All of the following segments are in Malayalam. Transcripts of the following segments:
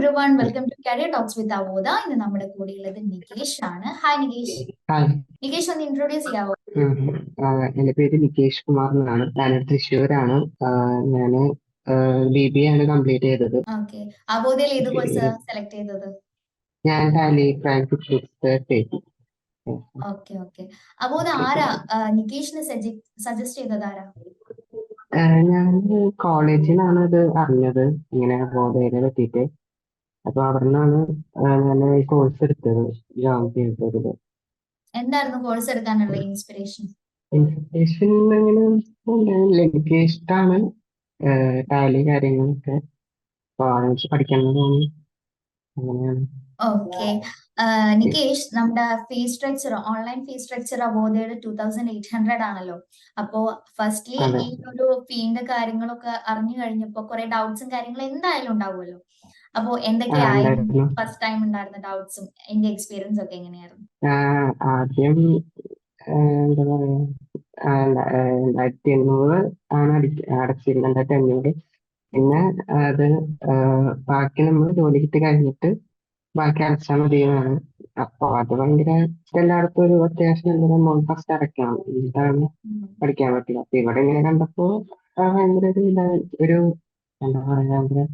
everyone, welcome to Career Talks with Avoda. ഇന്ന് നമ്മുടെ കൂടെയുള്ളത് നികേഷ് ആണ്. ഹായ് നികേഷ്. ഹായ്. നികേഷ് ഒന്ന് ഇൻട്രൊഡ്യൂസ് ചെയ്യാവോ? എൻ്റെ പേര് നികേഷ് കുമാർ എന്നാണ്. ഞാൻ തൃശ്ശൂരാണ്. ഞാൻ BBA ആണ് കംപ്ലീറ്റ് ചെയ്തത്. ഓക്കെ, അവോദയിൽ ഏത് കോഴ്സ് സെലക്ട് ചെയ്തത്? ഞാൻ ടാലി ക്രൈം ചെയ്തു. Okay okay. അവോദ ആരാ നികേഷിന് സജസ്റ്റ് ചെയ്തത് ആരാ? ഞാൻ കോളേജിലാണ് ഇത് അറിഞ്ഞത്, ഇങ്ങനെ ബോധയെ പറ്റിയിട്ട്. അപ്പൊ അവിടെ നിന്നാണ് ഞാൻ ഈ കോഴ്സ് എടുത്തത്, ജോയിൻ ചെയ്തത്. എന്തായിരുന്നു കോഴ്സ് എടുക്കാനുള്ള ഇൻസ്പിറേഷൻ? ഇൻസ്പിറേഷൻ അങ്ങനെ എനിക്ക് ഇഷ്ടമാണ് ടാലി കാര്യങ്ങളൊക്കെ. അപ്പൊ ആലോചിച്ച് പഠിക്കണം എന്ന് തോന്നി, അങ്ങനെയാണ്. ഓക്കെ നികേഷ്, നമ്മുടെ fees structure, online fees structure അവോദയുടെ 2800 ആണല്ലോ. അപ്പോ ഫസ്റ്റ്ലി അതെ. ഈ ഒരു ഫീന്റെ കാര്യങ്ങളൊക്കെ അറിഞ്ഞു കഴിഞ്ഞപ്പോ കുറെ ഡൗട്ട്സും കാര്യങ്ങളും എന്തായാലും ഉണ്ടാവുമല്ലോ. അപ്പോ എന്തൊക്കെയായിരുന്നു ഉണ്ടായിരുന്നു. ഫസ്റ്റ് ടൈം ഉണ്ടായിരുന്ന ഡൗട്ട്സും എന്റെ എക്സ്പീരിയൻസ് ഒക്കെ എങ്ങനെയായിരുന്നു? ആദ്യം എന്താ പറയാ, 2800 ആണ് അടച്ചിരുന്നത്, 2500. പിന്നെ അത് ബാക്കി നമ്മൾ ജോലി കിട്ടി കഴിഞ്ഞിട്ട് ബാക്കി അടച്ചാൽ മതി എന്നാണ്. അപ്പൊ അത് ഭയങ്കര എല്ലായിടത്തും ഒരു അത്യാവശ്യം നല്ലൊരു എമൗണ്ട് ഫസ്റ്റ് അടയ്ക്കണം, എന്നിട്ടാണ് പഠിക്കാൻ പറ്റില്ല. അപ്പൊ ഇവിടെ ഇങ്ങനെ കണ്ടപ്പോ ഭയങ്കര ഒരു എന്താ പറയാ, ഭയങ്കര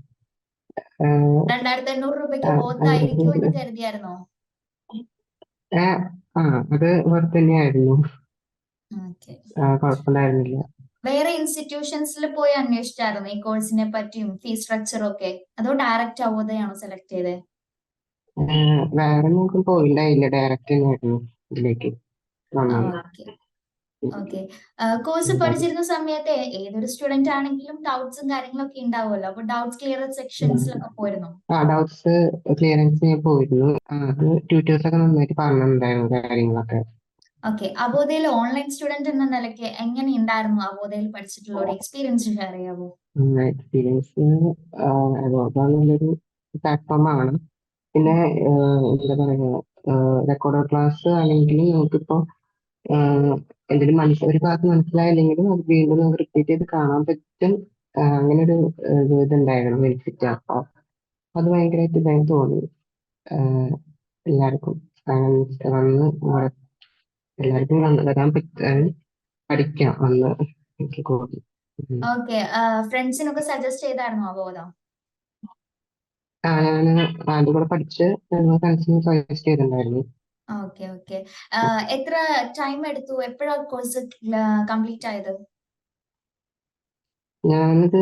2500 രൂപയ്ക്ക് ഭയങ്കര ഓത്തായിരിക്കും എന്ന് കരുതിയായിരുന്നോ? അത് വേറെ തന്നെയായിരുന്നു. ഓക്കെ. കുഴപ്പമുണ്ടായിരുന്നില്ല. വേറെ ഇൻസ്റ്റിറ്റ്യൂഷൻസിൽ പോയി അന്വേഷിച്ചായിരുന്നു ഈ കോഴ്സിനെ പറ്റിയും ഫീസ് സ്ട്രക്ചറും ഒക്കെ, അതോ ഡയറക്റ്റ് അവോദയാണോ സെലക്ട് ചെയ്തത്? വേറെ നോക്കും പോയില്ല, ഡയറക്റ്റ് തന്നെയായിരുന്നു ഇതിലേക്ക് വന്നത്. Okay okay. കോഴ്സ് പഠിച്ചിരുന്ന സമയത്ത് ഏതൊരു സ്റ്റുഡന്റ് ആണെങ്കിലും ഡൗട്ട്സും കാര്യങ്ങളൊക്കെ ഉണ്ടാവുമല്ലോ. അപ്പൊ ഡൗട്ട്സ് ക്ലിയറൻസ് സെക്ഷൻസിലൊക്കെ പോയിരുന്നോ? ഡൗട്ട്സ് ക്ലിയറൻസ് ഞാൻ പോയിരുന്നു. അത് ട്യൂട്ടേഴ്സ് ഒക്കെ നന്നായിട്ട് പറഞ്ഞിട്ടുണ്ടായിരുന്നു കാര്യങ്ങളൊക്കെ. ഓക്കെ, അവോദയിൽ ഓൺലൈൻ സ്റ്റുഡന്റ് എന്ന നിലയ്ക്ക് എങ്ങനെ ഉണ്ടായിരുന്നു അവോദയിൽ പഠിച്ചിട്ടുള്ള ഒരു എക്സ്പീരിയൻസ് ഷെയർ ചെയ്യാവോ? എക്സ്പീരിയൻസ് നല്ലൊരു പ്ലാറ്റ്ഫോമാണ്. പിന്നെ എന്താ പറയുക, റെക്കോർഡർ ക്ലാസ് ആണെങ്കിലും നമുക്കിപ്പോ എന്തെങ്കിലും ഒരു ക്ലാസ് മനസ്സിലായില്ലെങ്കിലും അത് വീണ്ടും നമുക്ക് റിപ്പീറ്റ് ചെയ്ത് കാണാൻ പറ്റും. അങ്ങനെ ഒരു ഇതുണ്ടായിരുന്നു, ബെനിഫിറ്റ്. അപ്പൊ അത് ഭയങ്കരമായിട്ട് ഇതായി തോന്നി എല്ലാവർക്കും. വന്ന് എല്ലാവർക്കും വരാൻ പഠിക്കാം വന്ന് എനിക്ക് തോന്നി. ഓക്കെ, ഫ്രണ്ട്സിനൊക്കെ സജസ്റ്റ് ചെയ്തായിരുന്നോ അവോദ? ഞാൻ ആദ്യം കൂടെ പഠിച്ച് ഫ്രണ്ട്സിന് സജസ്റ്റ് ചെയ്തിട്ടുണ്ടായിരുന്നു. Okay okay. എത്ര ടൈം എടുത്തു, എപ്പോഴാ കോഴ്സ് കംപ്ലീറ്റ് ആയത്? ഞാനിത്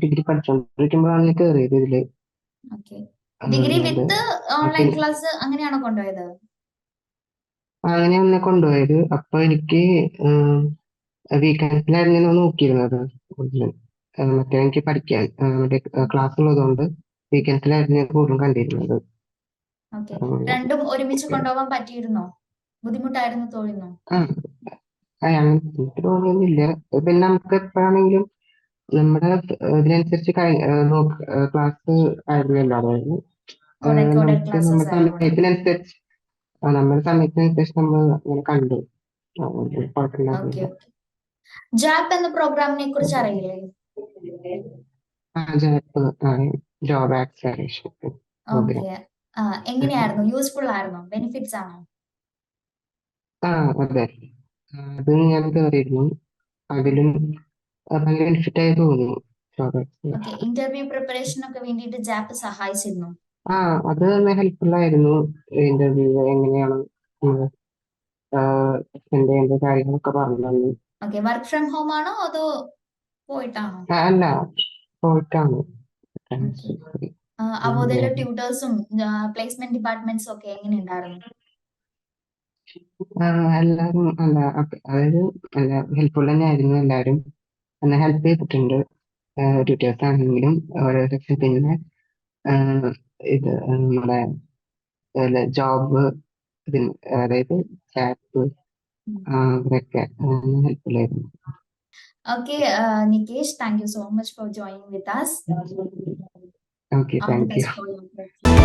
ഡിഗ്രി പഠിച്ചോണ്ടിരിക്കുമ്പോഴാണ് കയറിയത് ഇതില്. ഓക്കെ, ഡിഗ്രി അത് വിത്ത് ഓൺലൈൻ ക്ലാസ് അങ്ങനെയാണോ കൊണ്ടുപോയത്? അങ്ങനെ എന്നെ കൊണ്ടുപോയത്. അപ്പൊ എനിക്ക് വീക്കെൻഡ്സിലായിരുന്നു ഞാൻ നോക്കിയിരുന്നത് കൂടുതലും. മറ്റേ എനിക്ക് പഠിക്കാൻ മറ്റേ ക്ലാസ് ഉള്ളതുകൊണ്ട് വീക്കെൻഡ്സിലായിരുന്നു ഞാൻ കൂടുതലും കണ്ടിരുന്നത്. ഓക്കെ, രണ്ടും ഒരുമിച്ച് കൊണ്ടുപോകാൻ പറ്റിയിരുന്നോ? ബുദ്ധിമുട്ടായിരുന്നു തോന്നുന്നു? ആ എനിക്ക് തോന്നിയൊന്നുമില്ല. പിന്നെ നമുക്ക് എപ്പോഴാണെങ്കിലും നമ്മുടെ ഇതിനനുസരിച്ച് ക്ലാസ് ആയിരുന്നല്ലോ. അതായത് റെക്കോർഡഡ് നമുക്ക് ക്ലാസ്സസ് നമ്മുടെ ആയിരുന്നു. സമയത്തിനനുസരിച്ച് നമ്മുടെ സമയത്തിനനുസരിച്ച് നമ്മൾ അങ്ങനെ കണ്ടു. ഓക്കെ കുഴപ്പമുണ്ടായിരുന്നില്ല. ഓക്കെ. ജാപ്പ് എന്ന പ്രോഗ്രാമിനെ കുറിച്ച് അറിയില്ലേ? Job acceleration program. ഓക്കെ, എങ്ങനെയായിരുന്നു? യൂസ്ഫുൾ ആയിരുന്നോ? ബെനിഫിറ്റ്സ് ആണോ? അതെ. അത് ഞാൻ കയറിയിരുന്നു. അതിലും ഭയങ്കര ബെനിഫിറ്റ് ആയി തോന്നുന്നു ജോബ് ആക്സലറേഷൻ. ഓക്കെ, ഇന്റർവ്യൂ പ്രിപ്പറേഷനൊക്കെ വേണ്ടിയിട്ട് ജാപ്പ് സഹായിച്ചിരുന്നു? അത് നല്ല ഹെൽപ്ഫുൾ ആയിരുന്നു. ഇന്റർവ്യൂ എങ്ങനെയാണ് അറ്റൻഡ് ചെയ്യേണ്ട കാര്യങ്ങളൊക്കെ പറഞ്ഞു തന്നു. ഓക്കെ, വർക്ക് ഫ്രം ഹോം ആണോ അതോ പോയിട്ടാണോ? അല്ല, പോയിട്ടാണ്. ഓക്കെ. അവോദയിലെ ട്യൂട്ടേഴ്സും പ്ലേസ്മെന്റ് ഡിപ്പാർട്ട്മെന്റ്സും ഒക്കെ എങ്ങനെ ഉണ്ടായിരുന്നു? എല്ലാവരും അതായത് നല്ല ഹെൽപ്ഫുൾ തന്നെയായിരുന്നു. എല്ലാവരും എന്നെ ഹെൽപ്പ് ചെയ്തിട്ടുണ്ട്. ട്യൂട്ടേഴ്സ് ആണെങ്കിലും ഓരോ സെക്ഷൻ. പിന്നെ ഇത് നമ്മുടെ ജോബ്, അതായത് ചാറ്റ് ഇതൊക്കെ ഹെൽപ്ഫുൾ ആയിരുന്നു. Okay, Nikesh, thank you so much for joining with us. Okay, All the thank you. best for your future.